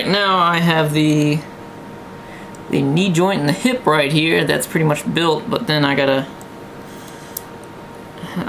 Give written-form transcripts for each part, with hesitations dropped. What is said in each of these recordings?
Now I have the knee joint and the hip right here. That's pretty much built, but then I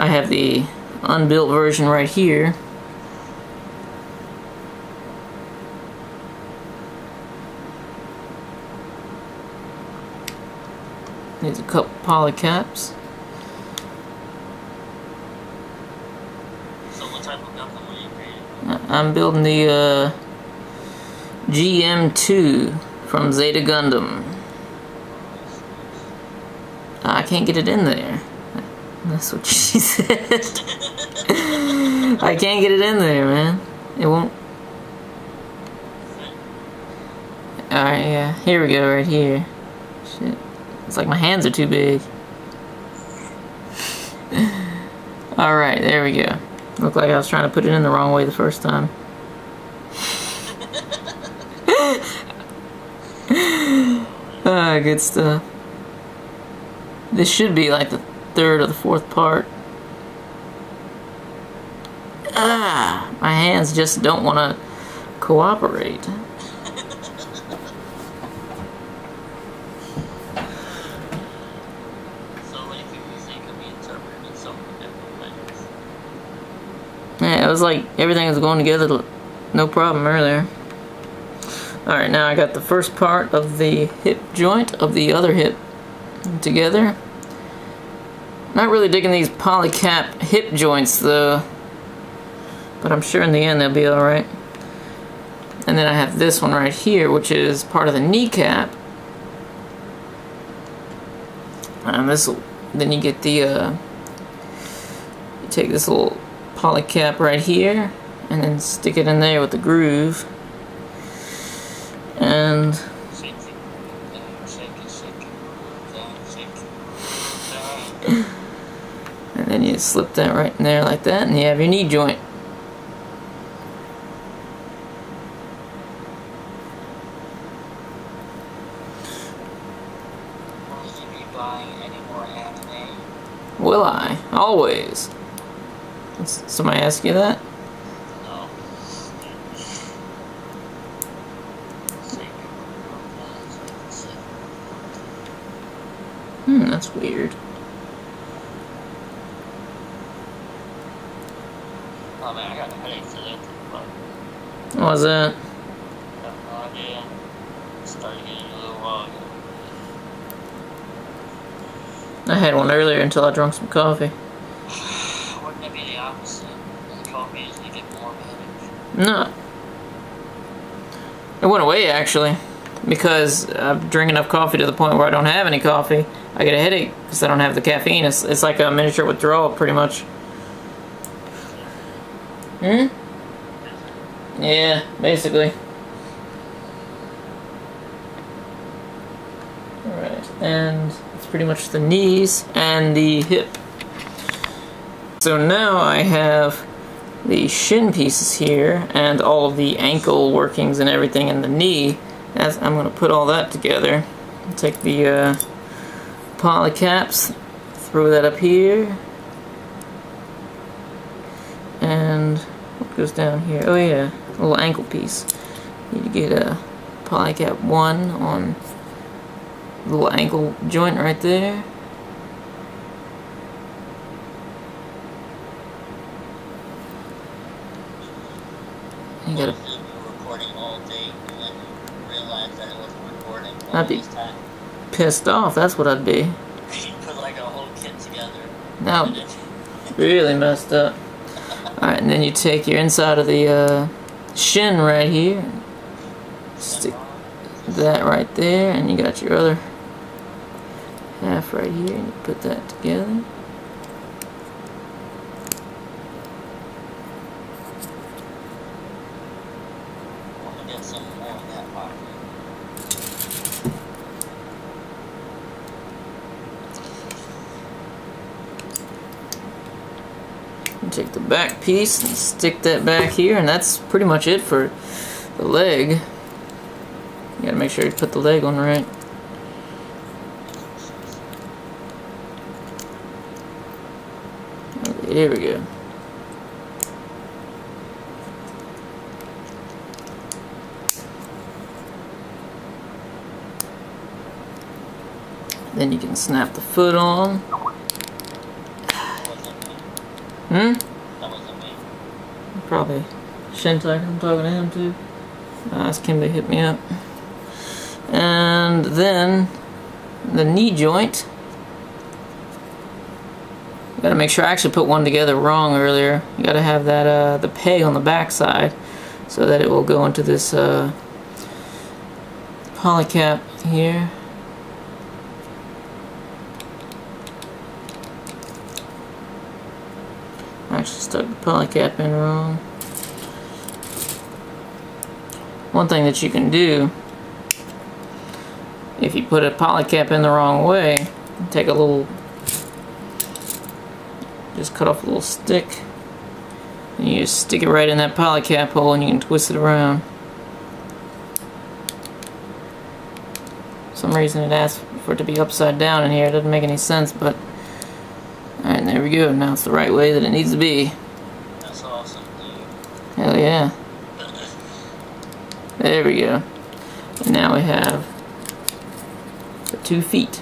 have the unbuilt version right here. Needs a couple poly caps. So what type of Gundam are you creating? I'm building the GM2 from Zeta Gundam. I can't get it in there. That's what she said. I can't get it in there, man. It won't. Alright, yeah. Here we go, right here. Shit. It's like my hands are too big. Alright, there we go. Looked like I was trying to put it in the wrong way the first time. Good stuff. This should be like the third or the fourth part. My hands just don't want to cooperate. Yeah, it was like everything was going together no problem earlier. Alright, now I got the first part of the hip joint of the other hip together. Not really digging these polycap hip joints though, but I'm sure in the end they'll be alright. And then I have this one right here, which is part of the kneecap. And then you get the you take this little polycap right here and then stick it in there with the groove, and and then you slip that right in there like that, and you have your knee joint. Will you be buying any more anime? Will I? Always. Did somebody ask you that? No. That's weird. Oh man, I got a headache today, but What was that? I have no idea. It started getting a little while ago. I had one earlier until I drank some coffee. Wouldn't it be the opposite? The coffee usually get more of a headache. No. It went away actually, because I drink enough coffee to the point where I don't have any coffee. I get a headache because I don't have the caffeine. It's like a miniature withdrawal pretty much. Yeah, basically. Alright, and it's pretty much the knees and the hip. So now I have the shin pieces here and all of the ankle workings and everything in the knee. I'm going to put all that together. Take the polycaps, throw that up here, and what goes down here? Oh yeah, a little ankle piece. Need to get a polycap 1 on the little ankle joint right there. You gotta. Recording all day and then realize that it wasn't recording. I'd be pissed off. That's what I'd be. You put like a whole kit together. Now, really messed up. Alright, and then you take your inside of the shin right here, stick that right there, and you got your other half right here, and you put that together. Get some more in that pocket. You take the back piece and stick that back here, and that's pretty much it for the leg. You gotta make sure you put the leg on right. Okay, here we go. Then you can snap the foot on. Hmm? That wasn't me. Probably Shintek, I'm talking to him too. That's Kimby hit me up. And then the knee joint. Gotta make sure I actually put one together wrong earlier. You gotta have that the peg on the back side so that it will go into this polycap here. I actually stuck the polycap in wrong. One thing that you can do, if you put a polycap in the wrong way, take a little, just cut off a little stick, and you just stick it right in that polycap hole and you can twist it around. For some reason it asks for it to be upside down in here. It doesn't make any sense, but alright, there we go. Now it's the right way that it needs to be. That's awesome, dude. Hell yeah. There we go. And now we have the 2 feet.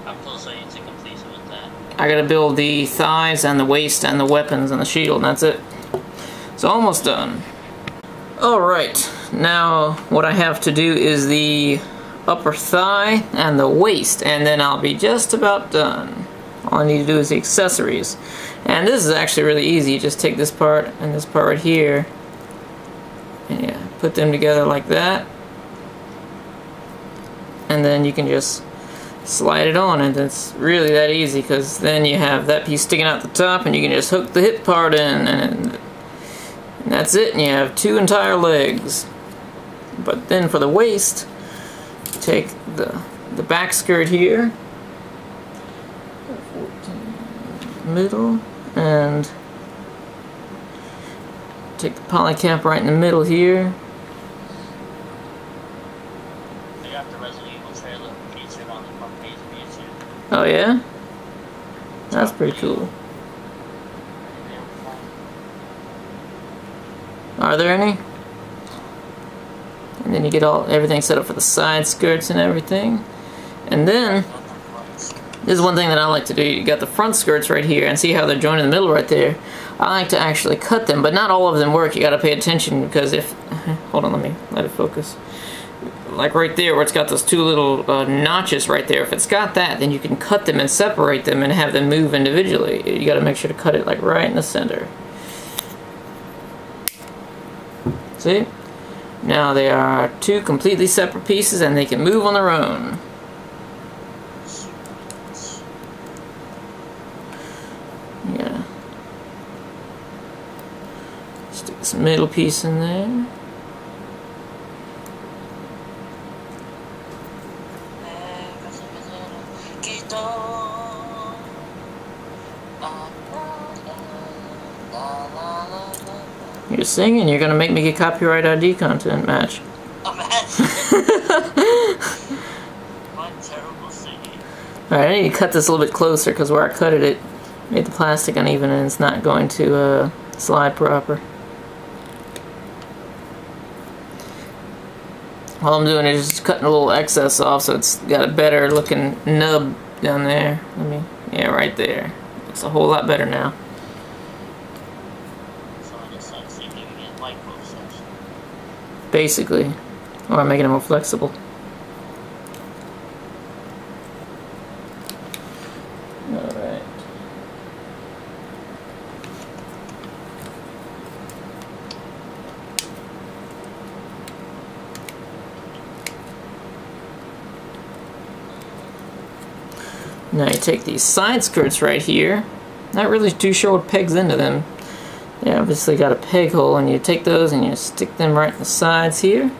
How close are you to completion with that? I gotta build the thighs and the waist and the weapons and the shield, and that's it. It's almost done. Alright, now what I have to do is the upper thigh and the waist, and then I'll be just about done. All I need to do is the accessories. And this is actually really easy. You just take this part and this part right here, and yeah, put them together like that. And then you can just slide it on, and it's really that easy, because then you have that piece sticking out the top and you can just hook the hip part in, and that's it, and you have 2 entire legs. But then for the waist, take the back skirt here, middle, and take the polycap right in the middle here. They got the Resident Evil trailer featured on the front page of YouTube. Oh yeah? That's pretty cool. Are there any? And then you get everything set up for the side skirts and everything. And then, this is one thing that I like to do. You got the front skirts right here, and see how they're joined in the middle right there. I like to actually cut them, but not all of them work. You gotta pay attention, because if, hold on, let it focus. Like right there where it's got those 2 little notches right there. If it's got that, then you can cut them and separate them and have them move individually. You gotta make sure to cut it like right in the center. See? Now they are 2 completely separate pieces, and they can move on their own. Yeah. Stick this middle piece in there. You're singing, you're gonna make me get copyright ID content, Match. Imagine. My terrible singing. Alright, I need to cut this a little bit closer, because where I cut it, it made the plastic uneven and it's not going to slide proper. All I'm doing is just cutting a little excess off, so it's got a better looking nub down there. Yeah, right there. Looks a whole lot better now. Basically, or I'm making it more flexible. Alright. Now you take these side skirts right here. Not really too sure what pegs into them. They obviously got a peg hole, and you take those and you stick them right in the sides here,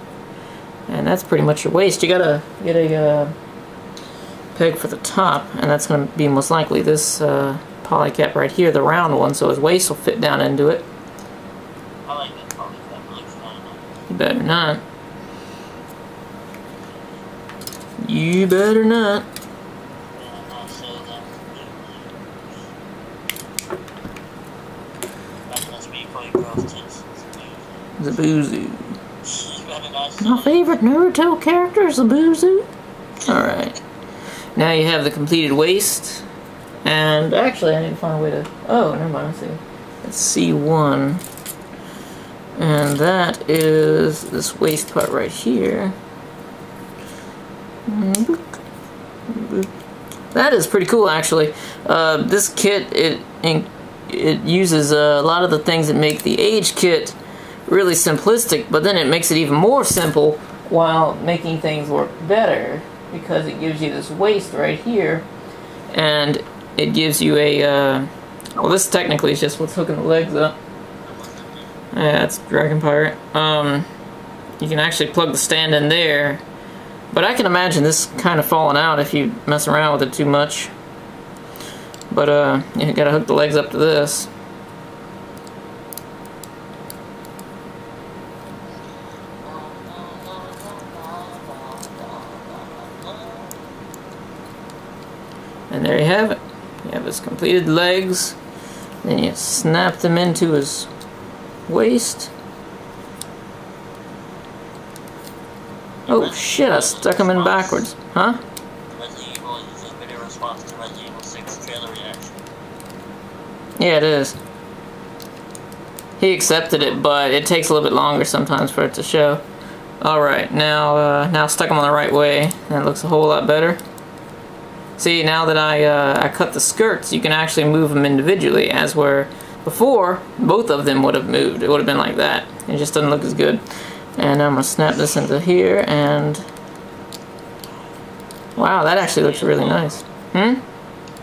and that's pretty much your waist. You gotta get a peg for the top, and that's going to be most likely this polycap right here, the round one, so his waist will fit down into it. I like that polycap. It looks kind of nice. You better not. You better not. Zabuzu. My favorite Naruto character is Zabuzu. Alright. Now you have the completed waist. And actually, I need to find a way to... Oh, never mind. Let's see. It's C1. And that is this waist part right here. That is pretty cool, actually. This kit, it uses a lot of the things that make the Age kit really simplistic, but then it makes it even more simple while making things work better, because it gives you this waist right here, and it gives you a, well, this technically is just what's hooking the legs up. Yeah, it's Dragon Pirate. You can actually plug the stand in there, but I can imagine this kind of falling out if you mess around with it too much. But, you gotta hook the legs up to this. And there you have it. You have his completed legs. Then you snap them into his waist. Oh shit, I stuck him in backwards. Huh? Resident Evil is a video response to Resident Evil 6 trailer reaction. Yeah, it is. He accepted it, but it takes a little bit longer sometimes for it to show. Alright, now stuck him on the right way. That looks a whole lot better. See, now that I cut the skirts, you can actually move them individually, as where before, both of them would have moved. It would have been like that. It just doesn't look as good. And I'm going to snap this into here, and... Wow, that actually looks really nice. Hmm?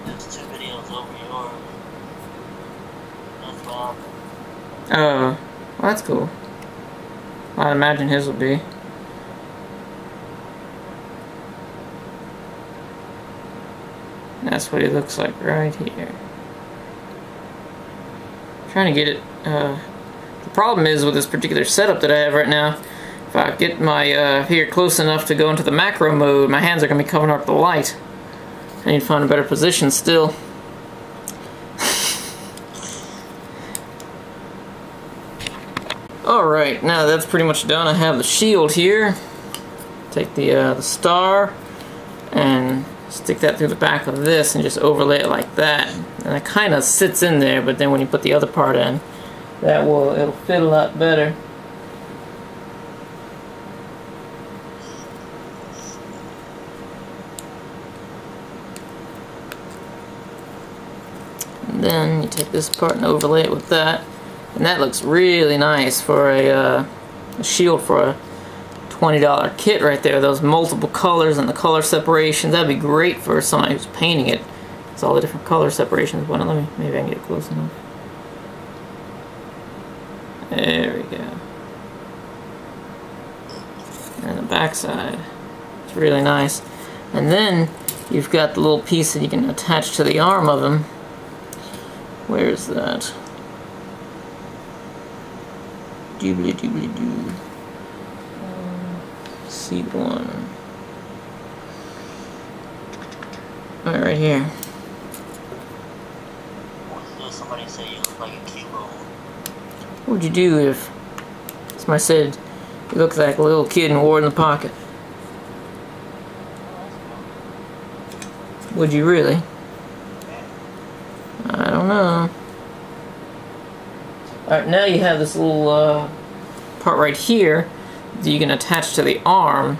There's 2 videos over yours. That's Bob. Oh, well, that's cool. I imagine his will be. That's what he looks like right here. I'm trying to get it. The problem is with this particular setup that I have right now, if I get my here close enough to go into the macro mode, my hands are going to be covering up the light. I need to find a better position still. Alright, now that's pretty much done. I have the shield here. Take the star and stick that through the back of this and just overlay it like that. And it kind of sits in there, but then when you put the other part in, it'll fit a lot better. And then you take this part and overlay it with that. And that looks really nice for a shield for a $20 kit right there. Those multiple colors and the color separations, that'd be great for somebody who's painting it. It's all the different color separations. Well, maybe I can get close enough. There we go. And the back side, it's really nice. And then you've got the little piece that you can attach to the arm of him. Where's that? Doobly doobly doo. C1. Right here. Somebody said you look like a Cubo. What would you do if somebody said you look like a little kid and wore it in the pocket? Would you really? I don't know. Alright, now you have this little part right here that you can attach to the arm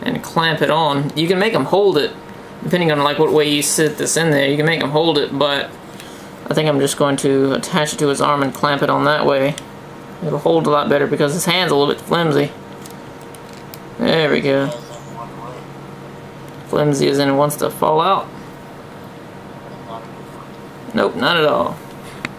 and clamp it on. You can make them hold it, depending on like what way you sit this in there. You can make them hold it, but I think I'm just going to attach it to his arm and clamp it on that way. It'll hold a lot better because his hand's a little bit flimsy. There we go. Flimsy as in it wants to fall out. Nope, not at all.